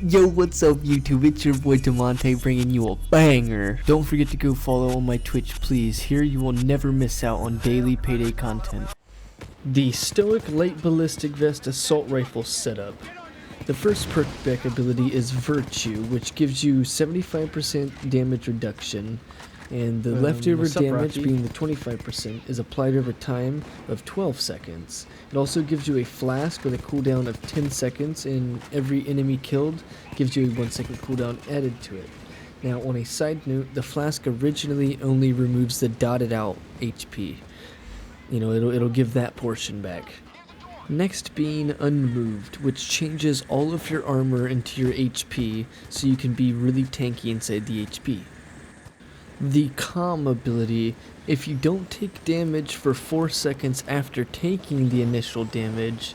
Yo, what's up YouTube? It's your boy Damontae bringing you a banger. Don't forget to go follow on my Twitch, please. Here you will never miss out on daily Payday content. The Stoic Light Ballistic Vest Assault Rifle setup. The first perk back ability is Virtue, which gives you 75% damage reduction, and the leftover damage, being the 25%, is applied over time of 12 seconds. It also gives you a flask with a cooldown of 10 seconds, and every enemy killed gives you a 1 second cooldown added to it. Now, on a side note, the flask originally only removes the dotted out HP. You know, it'll give that portion back. Next being Unmoved, which changes all of your armor into your HP so you can be really tanky inside the HP. The Calm ability, if you don't take damage for 4 seconds after taking the initial damage,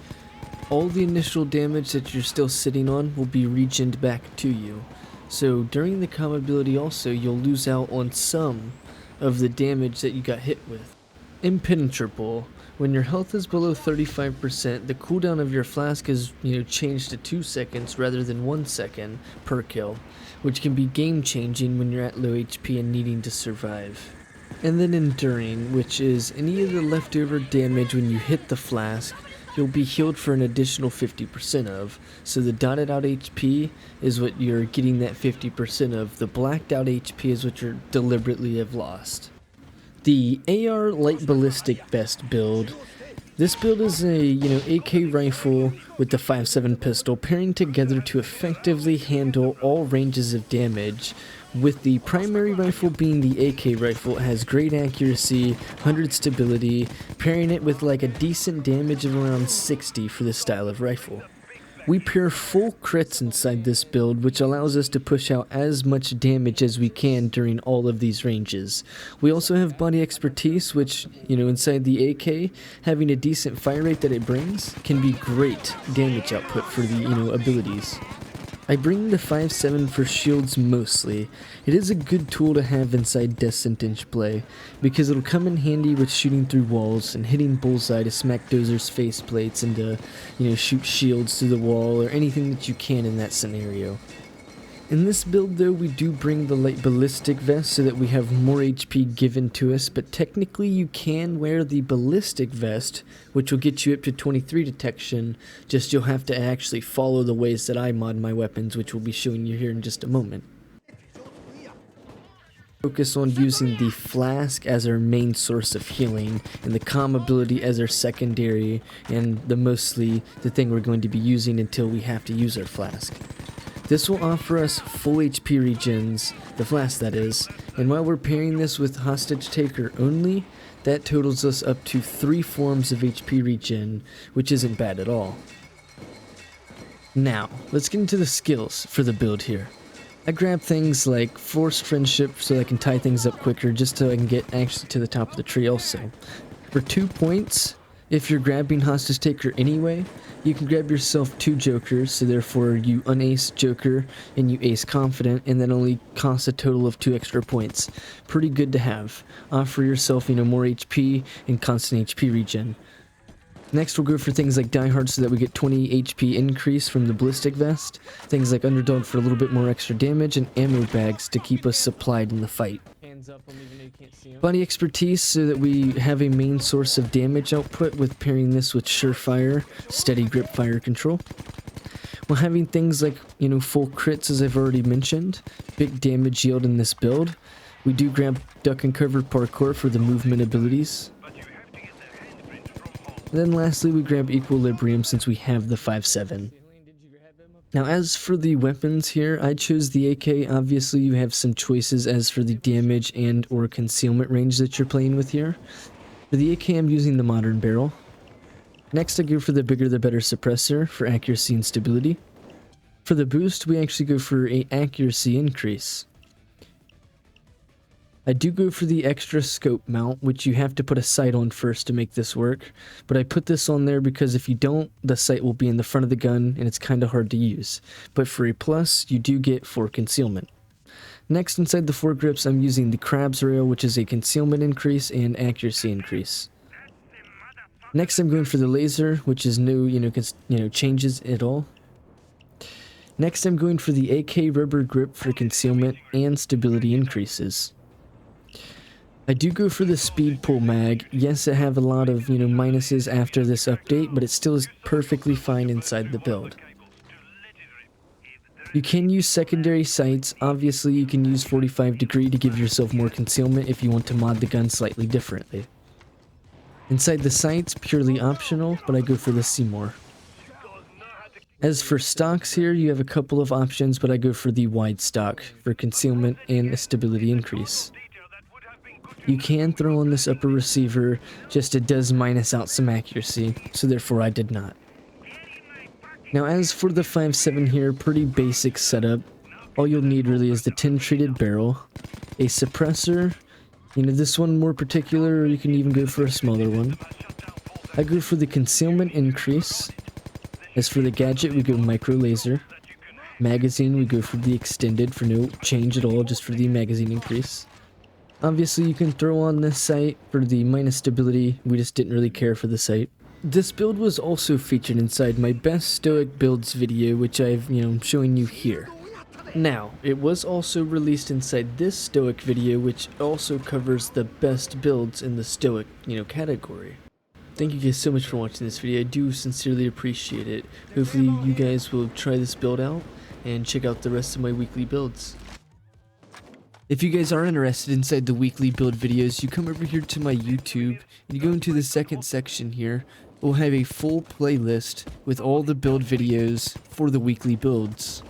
all the initial damage that you're still sitting on will be regened back to you. So during the Calm ability also, you'll lose out on some of the damage that you got hit with. Impenetrable. When your health is below 35%, the cooldown of your flask is changed to 2 seconds rather than 1 second per kill, which can be game changing when you're at low HP and needing to survive. And then Enduring, which is any of the leftover damage when you hit the flask, you'll be healed for an additional 50% of, so the dotted out HP is what you're getting that 50% of, the blacked out HP is what you deliberately have lost. The AR Light Ballistic Vest build. This build is a AK rifle with the 5.7 pistol pairing together to effectively handle all ranges of damage, with the primary rifle being the AK rifle. It has great accuracy, 100 stability, pairing it with like a decent damage of around 60 for this style of rifle. We pair full crits inside this build, which allows us to push out as much damage as we can during all of these ranges. We also have body expertise, which, inside the AK, having a decent fire rate that it brings can be great damage output for the, abilities. I bring the 5.7 for shields mostly. It is a good tool to have inside Death Sentence play, because it'll come in handy with shooting through walls and hitting bullseye to smack dozers' faceplates and to, shoot shields through the wall or anything that you can in that scenario. In this build though, we do bring the light ballistic vest so that we have more HP given to us, but technically you can wear the ballistic vest, which will get you up to 23 detection, just you'll have to actually follow the ways that I mod my weapons, which we'll be showing you here in just a moment. Focus on using the flask as our main source of healing, and the Calm ability as our secondary, and mostly the thing we're going to be using until we have to use our flask. This will offer us full HP regens, the flask that is, and while we're pairing this with Hostage Taker only, that totals us up to 3 forms of HP regen, which isn't bad at all. Now, let's get into the skills for the build here. I grab things like Forced Friendship so I can tie things up quicker, just so I can get actually to the top of the tree also. For 2 points, if you're grabbing Hostage Taker anyway, you can grab yourself 2 jokers, so therefore you unace joker and you ace confident, and that only costs a total of 2 extra points. Pretty good to have. Offer yourself, more HP and constant HP regen. Next we'll go for things like Die Hard so that we get 20 HP increase from the ballistic vest, things like Underdog for a little bit more extra damage, and ammo bags to keep us supplied in the fight. Body expertise so that we have a main source of damage output with pairing this with Surefire, steady grip fire control. While having things like, full crits as I've already mentioned, big damage yield in this build, we do grab Duck and Cover Parkour for the movement abilities. And then lastly we grab Equilibrium since we have the 5.7. Now as for the weapons here, I chose the AK. Obviously you have some choices as for the damage and or concealment range that you're playing with here. For the AK I'm using the Modern Barrel. Next I go for the bigger the better suppressor for accuracy and stability. For the boost we actually go for an accuracy increase. I do go for the extra scope mount, which you have to put a sight on first to make this work, but I put this on there because if you don't, the sight will be in the front of the gun and it's kind of hard to use. But for a plus, you do get 4 concealment. Next, inside the foregrips, I'm using the Crab's Rail, which is a concealment increase and accuracy increase. Next, I'm going for the laser, which is no, changes at all. Next, I'm going for the AK rubber grip for concealment and stability increases. I do go for the speed pull mag. Yes, I have a lot of, minuses after this update, but it still is perfectly fine inside the build. You can use secondary sights. Obviously, you can use 45 degree to give yourself more concealment if you want to mod the gun slightly differently. Inside the sights, purely optional, but I go for the Seymour. As for stocks here, you have a couple of options, but I go for the wide stock for concealment and a stability increase. You can throw on this upper receiver, just it does minus out some accuracy, so therefore I did not. Now as for the 5.7 here, pretty basic setup. All you'll need really is the tin treated barrel, a suppressor, this one more particular, or you can even go for a smaller one. I go for the concealment increase. As for the gadget, we go micro laser. Magazine, we go for the extended for no change at all, just for the magazine increase. Obviously, you can throw on this sight for the minus stability. We just didn't really care for the sight. This build was also featured inside my best Stoic builds video, which I'm showing you here. Now, it was also released inside this Stoic video, which also covers the best builds in the Stoic, category. Thank you guys so much for watching this video. I do sincerely appreciate it. Hopefully you guys will try this build out and check out the rest of my weekly builds. If you guys are interested inside the weekly build videos, you come over here to my YouTube and you go into the second section here. We'll have a full playlist with all the build videos for the weekly builds.